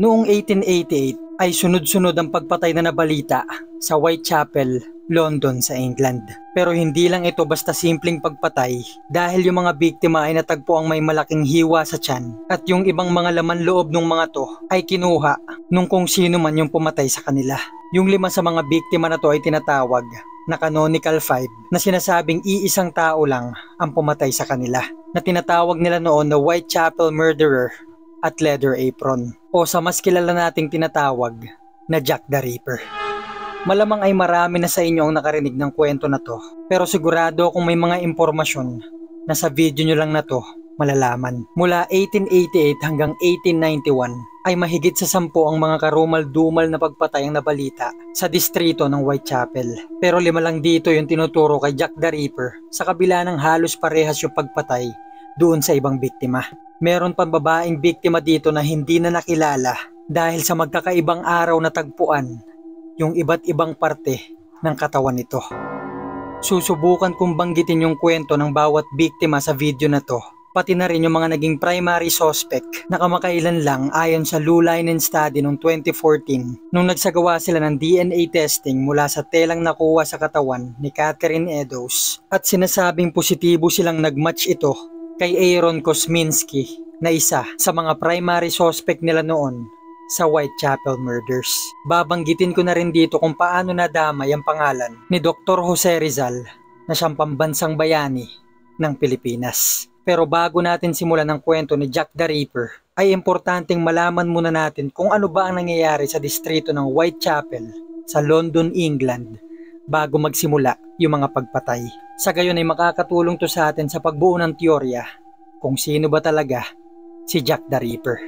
Noong 1888 ay sunod-sunod ang pagpatay na nabalita sa Whitechapel, London sa England. Pero hindi lang ito basta simpleng pagpatay dahil yung mga biktima ay natagpo ang may malaking hiwa sa tiyan at yung ibang mga laman loob ng mga to ay kinuha nung kung sino man yung pumatay sa kanila. Yung 5 sa mga biktima na to ay tinatawag na Canonical Five na sinasabing iisang tao lang ang pumatay sa kanila na tinatawag nila noon na Whitechapel Murderer at Leather Apron o sa mas kilala nating tinatawag na Jack the Ripper. Malamang ay marami na sa inyo ang nakarinig ng kwento na to pero sigurado kung may mga impormasyon na sa video nyo lang na to malalaman. Mula 1888 hanggang 1891 ay mahigit sa 10 ang mga karumal-dumal na pagpatay ang nabalita sa distrito ng Whitechapel. Pero 5 lang dito yung tinuturo kay Jack the Ripper sa kabila ng halos parehas yung pagpatay doon sa ibang biktima. Meron pang babaeng biktima dito na hindi na nakilala dahil sa magkakaibang araw na tagpuan yung iba't ibang parte ng katawan nito. Susubukan kong banggitin yung kwento ng bawat biktima sa video na to, pati na rin yung mga naging primary suspect na kamakailan lang ayon sa Lulainen study noong 2014 nung nagsagawa sila ng DNA testing mula sa telang nakuha sa katawan ni Catherine Eddowes at sinasabing positibo silang nagmatch ito kay Aaron Kosminski na isa sa mga primary suspect nila noon sa Whitechapel murders. Babanggitin ko na rin dito kung paano nadamay ang pangalan ni Dr. Jose Rizal na siyang pambansang bayani ng Pilipinas. Pero bago natin simulan ang kwento ni Jack the Ripper, ay importanteng malaman muna natin kung ano ba ang nangyayari sa distrito ng Whitechapel sa London, England bago magsimula yung mga pagpatay. Sa gayon ay makakatulong to sa atin sa pagbuo ng teorya kung sino ba talaga si Jack the Ripper.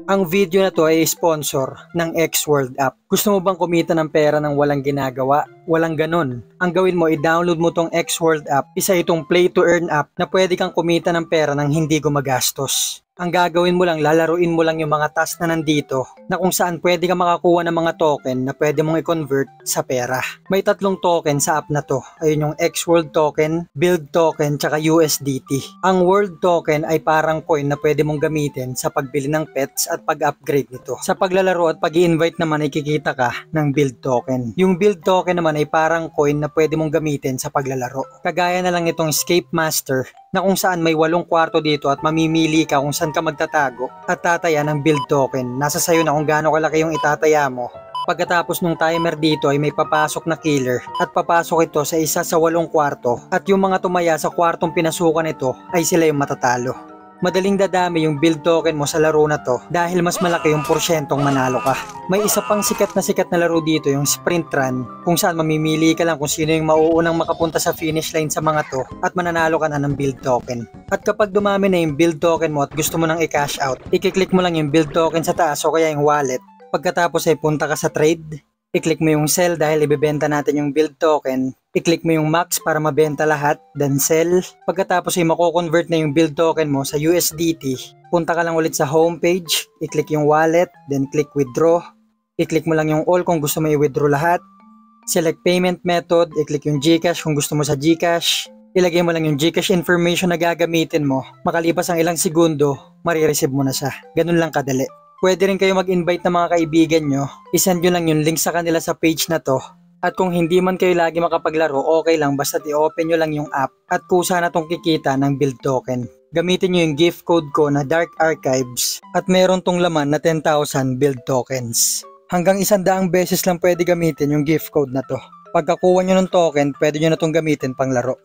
Ang video na to ay sponsor ng X-World app. Gusto mo bang kumita ng pera ng walang ginagawa? Walang ganon. Ang gawin mo, i-download mo tong X-World app. Isa itong play to earn app na pwede kang kumita ng pera nang hindi gumagastos. Ang gagawin mo lang, lalaruin mo lang yung mga task na nandito na kung saan pwede ka makakuha ng mga token na pwede mong i-convert sa pera. May 3 token sa app na to. Ayun yung X-World token, Build token, tsaka USDT. Ang World token ay parang coin na pwede mong gamitin sa pagbili ng pets at pag-upgrade nito. Sa paglalaro at pag-i-invite naman ay kikita ka ng Build token. Yung Build token naman ay parang coin na pwede mong gamitin sa paglalaro. Kagaya na lang itong Escape Master na kung saan may 8 kwarto dito at mamimili ka kung saan ka magtatago at tataya ng build token. Nasa sayo na kung gaano kalaki yung itataya mo. Pagkatapos ng timer dito ay may papasok na killer at papasok ito sa isa sa 8 kwarto at yung mga tumaya sa kwartong pinasukan nito ay sila yung matatalo. Madaling dadami yung build token mo sa laro na to dahil mas malaki yung porsyentong manalo ka. May isa pang sikat na laro dito, yung Sprint Run, kung saan mamimili ka lang kung sino yung mauunang makapunta sa finish line sa mga to at mananalo ka na ng build token. At kapag dumami na yung build token mo at gusto mo nang i-cash out, i-click mo lang yung build token sa taas o kaya yung wallet. Pagkatapos ay punta ka sa trade, i-click mo yung sell dahil ibebenta natin yung build token. I-click mo yung max para mabenta lahat, then sell. Pagkatapos ay mako-convert na yung build token mo sa USDT. Punta ka lang ulit sa homepage, i-click yung wallet, then click withdraw. I-click mo lang yung all kung gusto mo i-withdraw lahat. Select payment method, i-click yung GCash kung gusto mo sa GCash. Ilagay mo lang yung GCash information na gagamitin mo. Makalipas ang ilang segundo, marireceive mo na siya. Ganun lang kadali. Pwede rin kayo mag-invite ng mga kaibigan nyo. I-send nyo lang yung link sa kanila sa page na to. At kung hindi man kayo lagi makapaglaro, okay lang basta i-open nyo lang yung app at kusa na tong kikita ng build token. Gamitin nyo yung gift code ko na Dark Archives at meron tong laman na 10,000 build tokens. Hanggang 100 beses lang pwede gamitin yung gift code na to. Pagkakuha nyo ng token, pwede nyo na tong gamitin pang laro.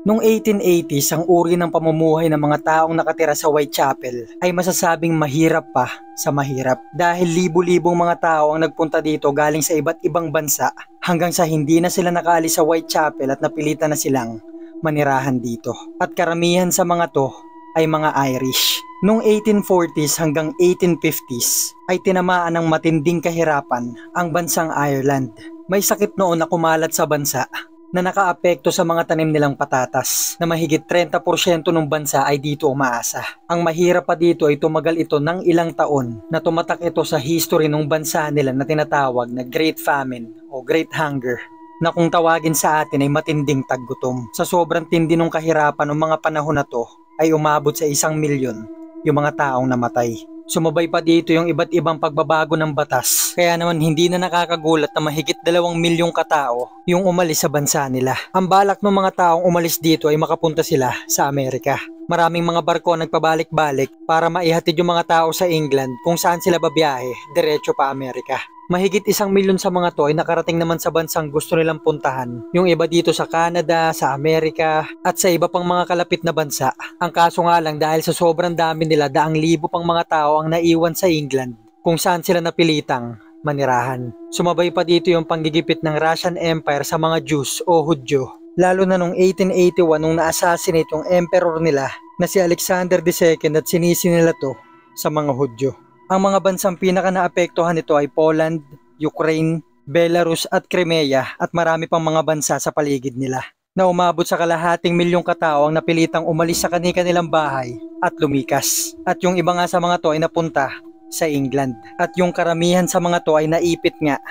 Noong 1880s, ang uri ng pamumuhay ng mga taong nakatira sa Whitechapel ay masasabing mahirap pa sa mahirap dahil libu-libong mga tao ang nagpunta dito galing sa iba't ibang bansa hanggang sa hindi na sila nakaalis sa Whitechapel at napilitan na silang manirahan dito. At karamihan sa mga to ay mga Irish. Noong 1840s hanggang 1850s ay tinamaan ng matinding kahirapan ang bansang Ireland. May sakit noon na kumalat sa bansa na nakaapekto sa mga tanim nilang patatas na mahigit 30% ng bansa ay dito umaasa. Ang mahirap pa dito ay tumagal ito ng ilang taon na tumatak ito sa history ng bansa nila na tinatawag na Great Famine o Great Hunger na kung tawagin sa atin ay matinding taggutom. Sa sobrang tindi ng kahirapan ng mga panahon na to ay umabot sa 1,000,000 yung mga taong namatay. Sumabay pa dito yung iba't ibang pagbabago ng batas. Kaya naman hindi na nakakagulat na mahigit 2,000,000 katao yung umalis sa bansa nila. Ang balak ng mga taong umalis dito ay makapunta sila sa Amerika. Maraming mga barko ang nagpabalik-balik para maihatid yung mga tao sa England kung saan sila babiyahe, diretso pa Amerika. Mahigit 1,000,000 sa mga to ay nakarating naman sa bansang gusto nilang puntahan. Yung iba dito sa Canada, sa Amerika, at sa iba pang mga kalapit na bansa. Ang kaso nga lang dahil sa sobrang dami nila, daang libo pang mga tao ang naiwan sa England kung saan sila napilitang manirahan. Sumabay pa dito yung panggigipit ng Russian Empire sa mga Jews o Hudyo. Lalo na noong 1881 nung na-assassinate yung emperor nila na si Alexander II at sinisi nila to sa mga Hudyo. Ang mga bansang pinaka naapektuhan nito ay Poland, Ukraine, Belarus at Crimea at marami pang mga bansa sa paligid nila na umabot sa kalahating milyong katao ang napilitang umalis sa kanilang bahay at lumikas. At yung iba nga sa mga to ay napunta sa England at yung karamihan sa mga to ay naipit nga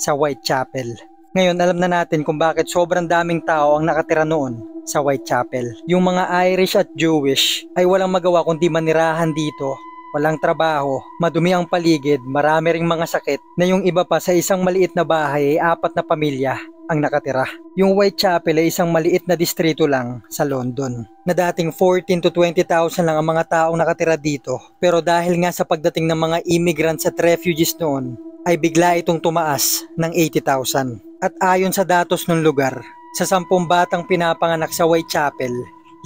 sa Whitechapel. Ngayon alam na natin kung bakit sobrang daming tao ang nakatira noon sa Whitechapel. Yung mga Irish at Jewish ay walang magawa kundi manirahan dito. Walang trabaho, madumi ang paligid, marami ring mga sakit na yung iba pa sa isang maliit na bahay ay 4 na pamilya ang nakatira. Yung Whitechapel ay isang maliit na distrito lang sa London na dating 14 to 20,000 lang ang mga taong nakatira dito. Pero dahil nga sa pagdating ng mga immigrants at refugees noon ay bigla itong tumaas ng 80,000. At ayon sa datos ng lugar, sa 10 batang pinapanganak sa Whitechapel,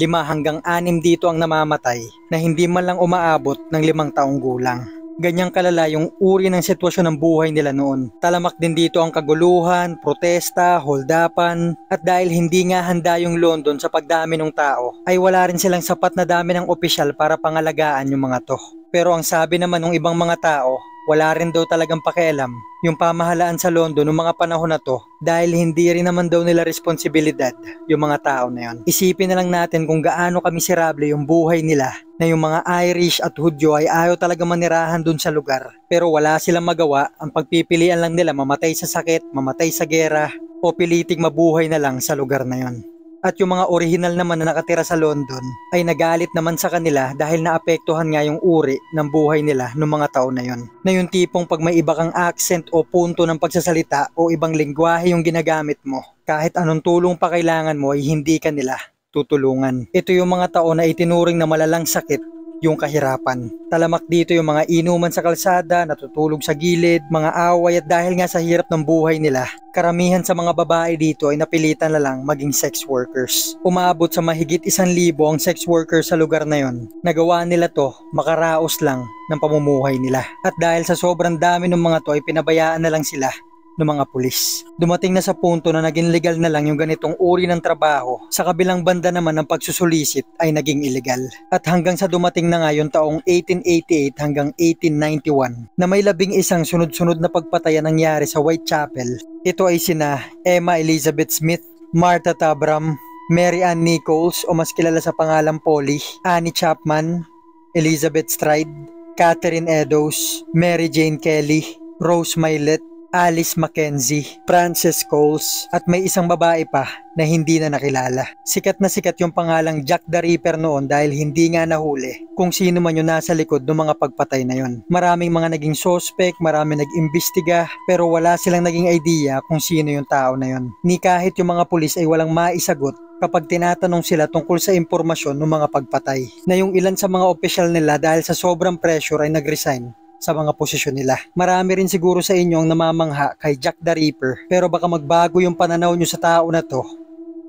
5 hanggang 6 dito ang namamatay na hindi man lang umaabot ng 5 taong gulang. Ganyang kalala yung uri ng sitwasyon ng buhay nila noon. Talamak din dito ang kaguluhan, protesta, holdapan, at dahil hindi nga handa yung London sa pagdami ng tao, ay wala rin silang sapat na dami ng opisyal para pangalagaan yung mga to. Pero ang sabi naman ng ibang mga tao, wala rin daw talagang pakialam yung pamahalaan sa London noong mga panahon na to dahil hindi rin naman daw nila responsibilidad yung mga tao na yon. Isipin na lang natin kung gaano kamiserable yung buhay nila na yung mga Irish at Hudyo ay ayaw talaga manirahan dun sa lugar. Pero wala silang magawa, ang pagpipilian lang nila mamatay sa sakit, mamatay sa gera o piliting mabuhay na lang sa lugar na yon. At yung mga orihinal naman na nakatira sa London ay nagalit naman sa kanila dahil naapektuhan nga yung uri ng buhay nila noong mga taon na yon. Na yung tipong pag may iba kang accent o punto ng pagsasalita o ibang lengguwahe yung ginagamit mo, kahit anong tulong pa kailangan mo ay hindi ka nila tutulungan. Ito yung mga taon na itinuring na malalang sakit, yung kahirapan. Talamak dito yung mga inuman sa kalsada, natutulog sa gilid, mga away at dahil nga sa hirap ng buhay nila, karamihan sa mga babae dito ay napilitan na lang maging sex workers. Umabot sa mahigit 1,000 ang sex workers sa lugar na yon. Nagawa nila to makaraos lang ng pamumuhay nila. At dahil sa sobrang dami ng mga to ay pinabayaan na lang sila ng mga pulis. Dumating na sa punto na naging legal na lang yung ganitong uri ng trabaho. Sa kabilang banda naman ng pagsusulisit ay naging illegal. At hanggang sa dumating na nga yung taong 1888 hanggang 1891 na may 11 sunod-sunod na pagpatayan nangyari sa Whitechapel. Ito ay sina Emma Elizabeth Smith, Martha Tabram, Mary Ann Nichols o mas kilala sa pangalang Polly, Annie Chapman, Elizabeth Stride, Catherine Eddowes, Mary Jane Kelly, Rose Mylett, Alice Mackenzie, Frances Coles at may isang babae pa na hindi na nakilala. Sikat na sikat yung pangalang Jack the Ripper noon dahil hindi nga nahuli kung sino man yung nasa likod ng mga pagpatay na yon. Maraming mga naging suspect, maraming nag-imbestiga pero wala silang naging idea kung sino yung tao na yon. Ni kahit yung mga pulis ay walang maisagot kapag tinatanong sila tungkol sa impormasyon ng mga pagpatay. Na yung ilan sa mga opisyal nila dahil sa sobrang pressure ay nag-resign sa mga posisyon nila. Marami rin siguro sa inyo ang namamangha kay Jack the Ripper pero baka magbago yung pananaw nyo sa tao na to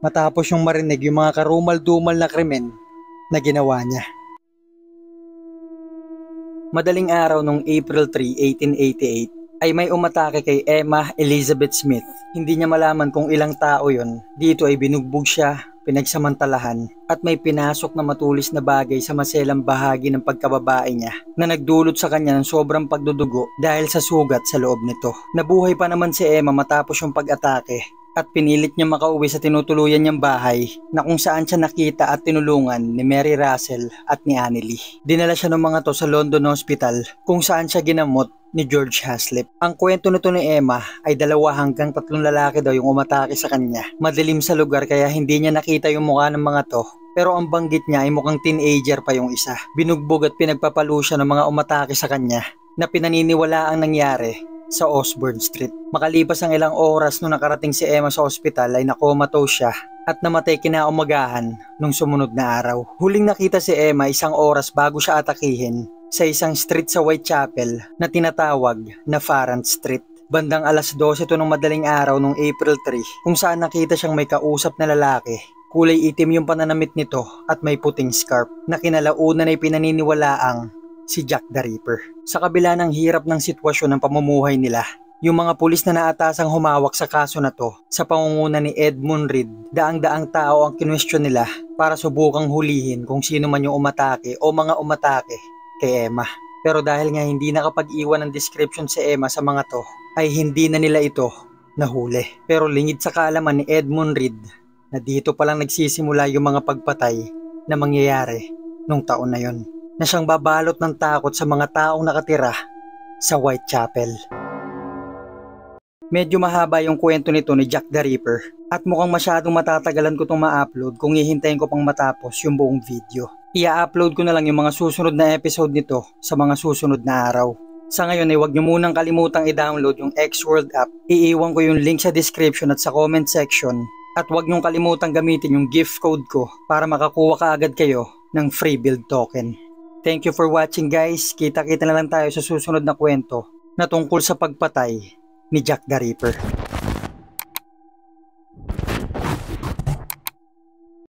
matapos yung marinig yung mga karumal-dumal na krimen na ginawa niya. Madaling araw nung April 3, 1888 ay may umatake kay Emma Elizabeth Smith. Hindi niya malaman kung ilang tao yon. Dito ay binugbog siya, pinagsamantalahan at may pinasok na matulis na bagay sa maselang bahagi ng pagkababae niya na nagdulot sa kanya ng sobrang pagdudugo dahil sa sugat sa loob nito. Nabuhay pa naman si Emma matapos yung pag-atake at pinilit niya makauwi sa tinutuluyan niyang bahay na kung saan siya nakita at tinulungan ni Mary Russell at ni Annelie. Dinala siya ng mga to sa London Hospital kung saan siya ginamot ni George Haslip. Ang kwento nito ni Emma ay 2 hanggang 3 lalaki daw yung umatake sa kanya. Madilim sa lugar kaya hindi niya nakita yung mukha ng mga to. Pero ang banggit niya ay mukhang teenager pa yung isa. Binugbog at pinagpapalo siya ng mga umatake sa kanya na pinaniniwala ang nangyari sa Osborne Street. Makalipas ang ilang oras nung nakarating si Emma sa ospital ay nakomatose siya at namatay kinaumagahan nung sumunod na araw. Huling nakita si Emma 1 oras bago siya atakihin sa isang street sa Whitechapel na tinatawag na Farrant Street. Bandang 12:00 ito ng madaling araw nung April 3 kung saan nakita siyang may kausap na lalaki. Kulay itim yung pananamit nito at may puting scarf na kinalaunan ay pinaniniwalaang si Jack the Ripper. Sa kabila ng hirap ng sitwasyon ng pamumuhay nila, yung mga pulis na naatasang humawak sa kaso na to sa pangunguna ni Edmund Reed, daang-daang tao ang kinwestiyon nila para subukang hulihin kung sino man yung umatake o mga umatake kay Emma. Pero dahil nga hindi nakapag-iwan ng description si Emma sa mga to, ay hindi na nila ito nahuli. Pero lingid sa kaalaman ni Edmund Reed na dito palang nagsisimula yung mga pagpatay na mangyayari nung taon na yon, na siyang babalot ng takot sa mga taong nakatira sa Whitechapel. Medyo mahaba yung kwento nito ni Jack the Ripper at mukhang masyadong matatagalan ko itong ma-upload kung hihintayin ko pang matapos yung buong video. I-upload ko na lang yung mga susunod na episode nito sa mga susunod na araw. Sa ngayon ay huwag nyo munang kalimutang i-download yung Xworld app. Iiwan ko yung link sa description at sa comment section. At huwag nyong kalimutang gamitin yung gift code ko para makakuha ka agad kayo ng free build token. Thank you for watching guys. Kita-kita na lang tayo sa susunod na kwento na tungkol sa pagpatay ni Jack the Ripper.